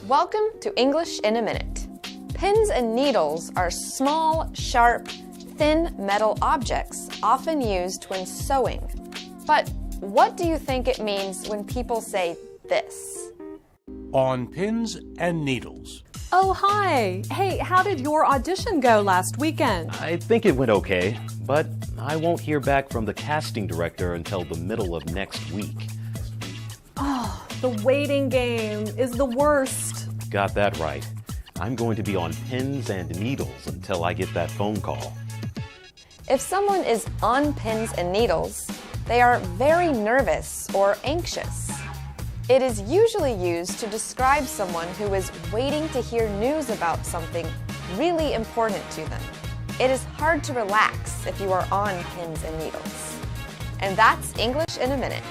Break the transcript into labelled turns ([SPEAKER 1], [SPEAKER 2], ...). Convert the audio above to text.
[SPEAKER 1] Welcome to English in a Minute. Pins and needles are small, sharp, thin metal objects often used when sewing. But what do you think it means when people say this?
[SPEAKER 2] On pins and needles.
[SPEAKER 3] Oh, hi. Hey, how did your audition go last weekend?
[SPEAKER 4] I think it went okay, but I won't hear back from the casting director until the middle of next week.
[SPEAKER 3] Oh, the waiting game is the worst.
[SPEAKER 4] Got that right. I'm going to be on pins and needles until I get that phone call.
[SPEAKER 1] If someone is on pins and needles, they are very nervous or anxious. It is usually used to describe someone who is waiting to hear news about something really important to them. It is hard to relax if you are on pins and needles. And that's English in a Minute.